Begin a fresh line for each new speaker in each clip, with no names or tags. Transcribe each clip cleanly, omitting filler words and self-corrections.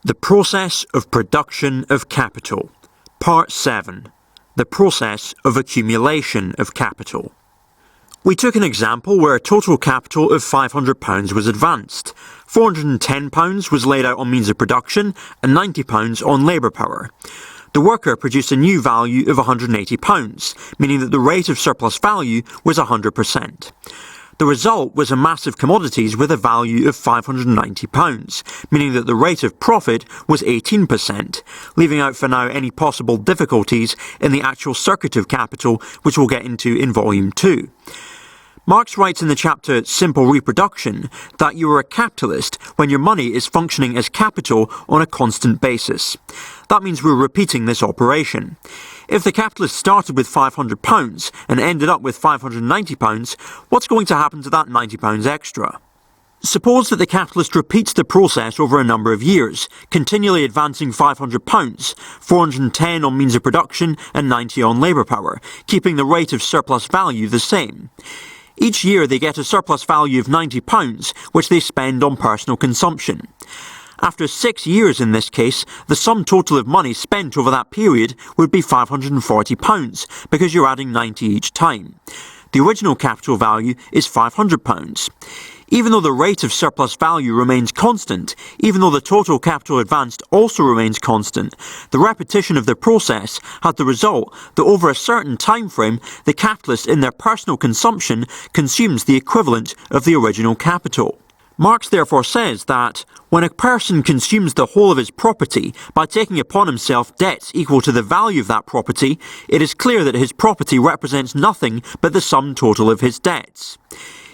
The process of production of capital. Part 7. The process of accumulation of capital. We took an example where a total capital of £500 was advanced. £410 was laid out on means of production and £90 on labour power. The worker produced a new value of £180, meaning that the rate of surplus value was 100%. The result was a mass of commodities with a value of £590, meaning that the rate of profit was 18%, leaving out for now any possible difficulties in the actual circuit of capital, which we'll get into in Volume 2. Marx writes in the chapter Simple Reproduction that you are a capitalist when your money is functioning as capital on a constant basis. That means we're repeating this operation. If the capitalist started with £500 and ended up with £590, what's going to happen to that £90 extra? Suppose that the capitalist repeats the process over a number of years, continually advancing £500, 410 on means of production and 90 on labour power, keeping the rate of surplus value the same. Each year they get a surplus value of £90, which they spend on personal consumption. After 6 years in this case, the sum total of money spent over that period would be £540, because you're adding 90 each time. The original capital value is £500. Even though the rate of surplus value remains constant, even though the total capital advanced also remains constant, the repetition of the process had the result that over a certain time frame, the capitalist in their personal consumption consumes the equivalent of the original capital. Marx therefore says that when a person consumes the whole of his property by taking upon himself debts equal to the value of that property, it is clear that his property represents nothing but the sum total of his debts.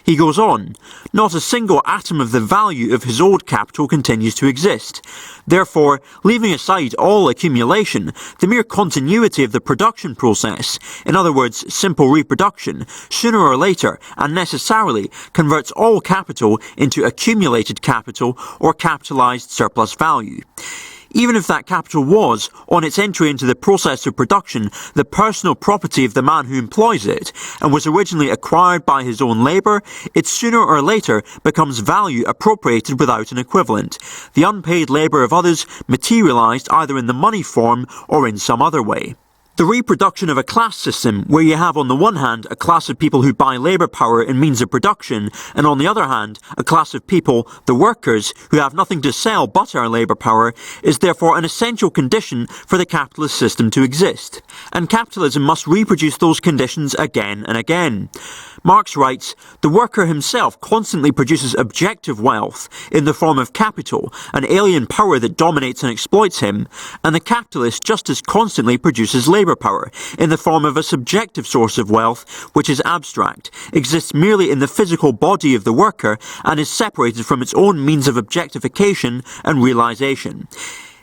He goes on, not a single atom of the value of his old capital continues to exist. Therefore, leaving aside all accumulation, the mere continuity of the production process, in other words, simple reproduction, sooner or later and necessarily converts all capital into accumulated capital or capitalized surplus value. Even if that capital was, on its entry into the process of production, the personal property of the man who employs it, and was originally acquired by his own labour, it sooner or later becomes value appropriated without an equivalent, the unpaid labour of others materialised either in the money form or in some other way. The reproduction of a class system, where you have on the one hand a class of people who buy labour power and means of production, and on the other hand a class of people, the workers, who have nothing to sell but our labour power, is therefore an essential condition for the capitalist system to exist. And capitalism must reproduce those conditions again and again. Marx writes, the worker himself constantly produces objective wealth in the form of capital, an alien power that dominates and exploits him, and the capitalist just as constantly produces labour power in the form of a subjective source of wealth which is abstract, exists merely in the physical body of the worker, and is separated from its own means of objectification and realisation.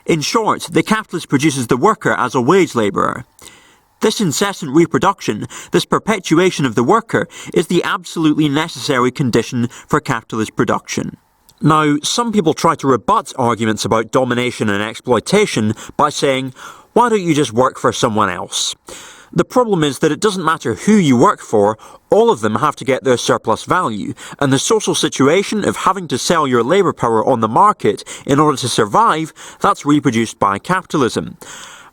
In short, the capitalist produces the worker as a wage labourer. This incessant reproduction, this perpetuation of the worker, is the absolutely necessary condition for capitalist production. Now, some people try to rebut arguments about domination and exploitation by saying, why don't you just work for someone else? The problem is that it doesn't matter who you work for, all of them have to get their surplus value, and the social situation of having to sell your labour power on the market in order to survive, that's reproduced by capitalism.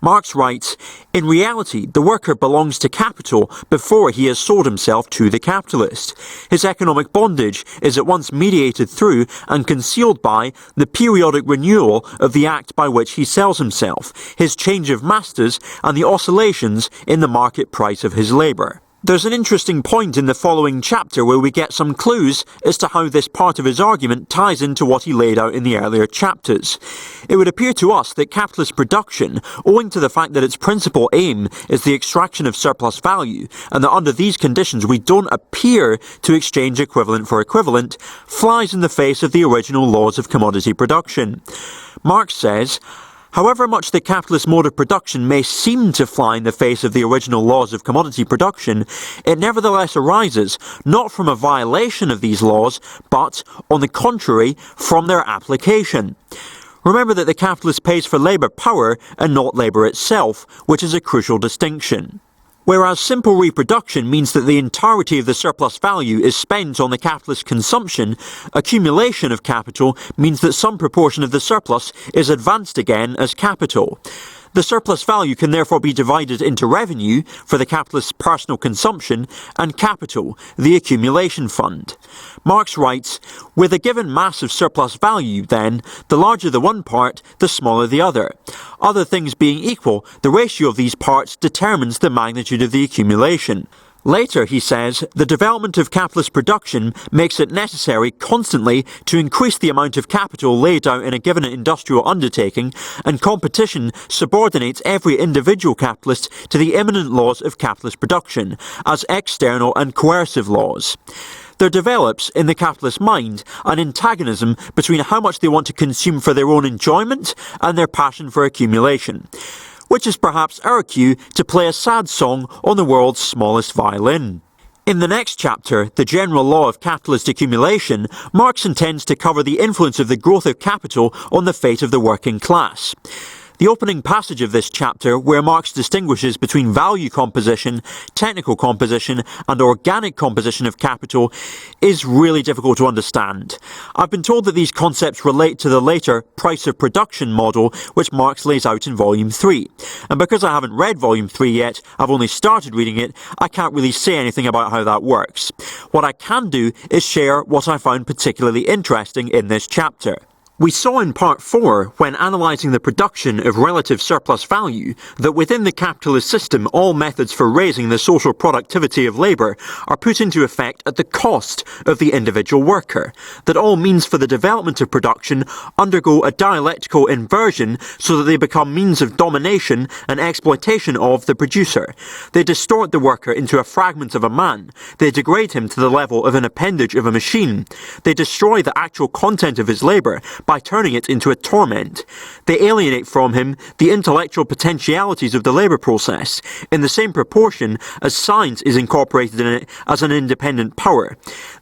Marx writes, in reality, the worker belongs to capital before he has sold himself to the capitalist. His economic bondage is at once mediated through and concealed by the periodic renewal of the act by which he sells himself, his change of masters, and the oscillations in the market price of his labour. There's an interesting point in the following chapter where we get some clues as to how this part of his argument ties into what he laid out in the earlier chapters. It would appear to us that capitalist production, owing to the fact that its principal aim is the extraction of surplus value, and that under these conditions we don't appear to exchange equivalent for equivalent, flies in the face of the original laws of commodity production. Marx says, however much the capitalist mode of production may seem to fly in the face of the original laws of commodity production, it nevertheless arises not from a violation of these laws, but, on the contrary, from their application. Remember that the capitalist pays for labour power and not labour itself, which is a crucial distinction. Whereas simple reproduction means that the entirety of the surplus value is spent on the capitalist consumption, accumulation of capital means that some proportion of the surplus is advanced again as capital. The surplus value can therefore be divided into revenue, for the capitalist's personal consumption, and capital, the accumulation fund. Marx writes, with a given mass of surplus value, then, the larger the one part, the smaller the other. Other things being equal, the ratio of these parts determines the magnitude of the accumulation. Later, he says, the development of capitalist production makes it necessary constantly to increase the amount of capital laid out in a given industrial undertaking, and competition subordinates every individual capitalist to the immanent laws of capitalist production, as external and coercive laws. There develops, in the capitalist mind, an antagonism between how much they want to consume for their own enjoyment and their passion for accumulation, which is perhaps our cue to play a sad song on the world's smallest violin. In the next chapter, The General Law of Capitalist Accumulation, Marx intends to cover the influence of the growth of capital on the fate of the working class. The opening passage of this chapter, where Marx distinguishes between value composition, technical composition, and organic composition of capital, is really difficult to understand. I've been told that these concepts relate to the later price of production model which Marx lays out in Volume 3. And because I haven't read Volume 3 yet, I've only started reading it, I can't really say anything about how that works. What I can do is share what I found particularly interesting in this chapter. We saw in Part 4, when analysing the production of relative surplus value, that within the capitalist system all methods for raising the social productivity of labour are put into effect at the cost of the individual worker, that all means for the development of production undergo a dialectical inversion so that they become means of domination and exploitation of the producer. They distort the worker into a fragment of a man, they degrade him to the level of an appendage of a machine, they destroy the actual content of his labour by turning it into a torment. They alienate from him the intellectual potentialities of the labour process, in the same proportion as science is incorporated in it as an independent power.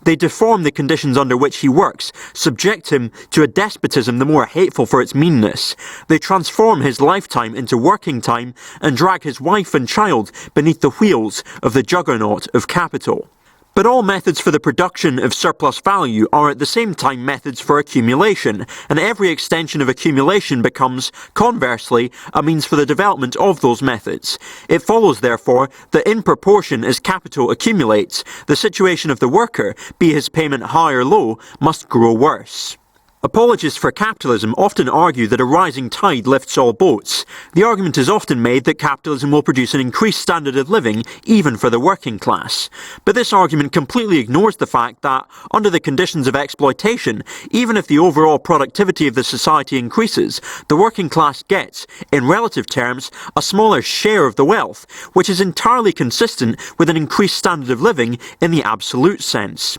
They deform the conditions under which he works, subject him to a despotism the more hateful for its meanness. They transform his lifetime into working time and drag his wife and child beneath the wheels of the juggernaut of capital. But all methods for the production of surplus value are at the same time methods for accumulation, and every extension of accumulation becomes, conversely, a means for the development of those methods. It follows, therefore, that in proportion as capital accumulates, the situation of the worker, be his payment high or low, must grow worse. Apologists for capitalism often argue that a rising tide lifts all boats. The argument is often made that capitalism will produce an increased standard of living even for the working class. But this argument completely ignores the fact that, under the conditions of exploitation, even if the overall productivity of the society increases, the working class gets, in relative terms, a smaller share of the wealth, which is entirely consistent with an increased standard of living in the absolute sense.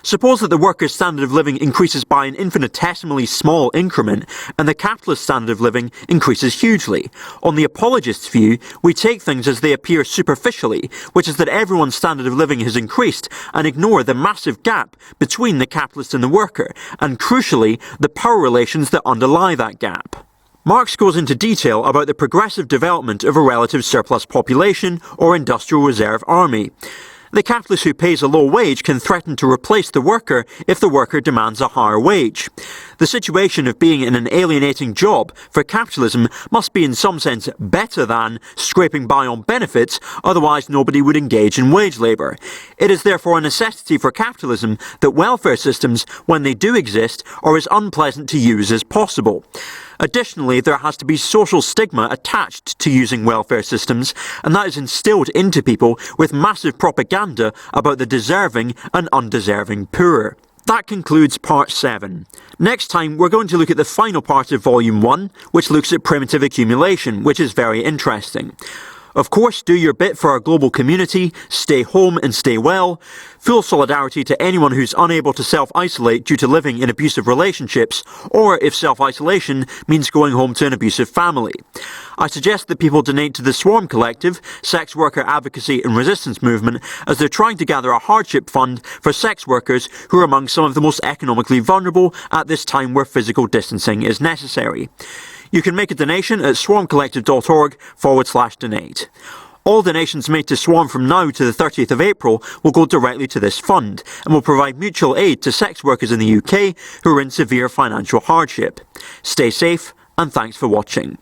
Suppose that the worker's standard of living increases by an infinitesimally small increment, and the capitalist standard of living increases hugely. On the apologist's view, we take things as they appear superficially, which is that everyone's standard of living has increased, and ignore the massive gap between the capitalist and the worker, and crucially, the power relations that underlie that gap. Marx goes into detail about the progressive development of a relative surplus population or industrial reserve army. The capitalist who pays a low wage can threaten to replace the worker if the worker demands a higher wage. The situation of being in an alienating job for capitalism must be in some sense better than scraping by on benefits, otherwise nobody would engage in wage labour. It is therefore a necessity for capitalism that welfare systems, when they do exist, are as unpleasant to use as possible. Additionally, there has to be social stigma attached to using welfare systems, and that is instilled into people with massive propaganda about the deserving and undeserving poor. That concludes Part 7. Next time we're going to look at the final part of Volume 1, which looks at primitive accumulation, which is very interesting. Of course, do your bit for our global community, stay home and stay well. Full solidarity to anyone who's unable to self-isolate due to living in abusive relationships, or if self-isolation means going home to an abusive family. I suggest that people donate to the Swarm Collective, sex worker advocacy and resistance movement, as they're trying to gather a hardship fund for sex workers who are among some of the most economically vulnerable at this time where physical distancing is necessary. You can make a donation at swarmcollective.org/donate. All donations made to Swan from now to the 30th of April will go directly to this fund and will provide mutual aid to sex workers in the UK who are in severe financial hardship. Stay safe and thanks for watching.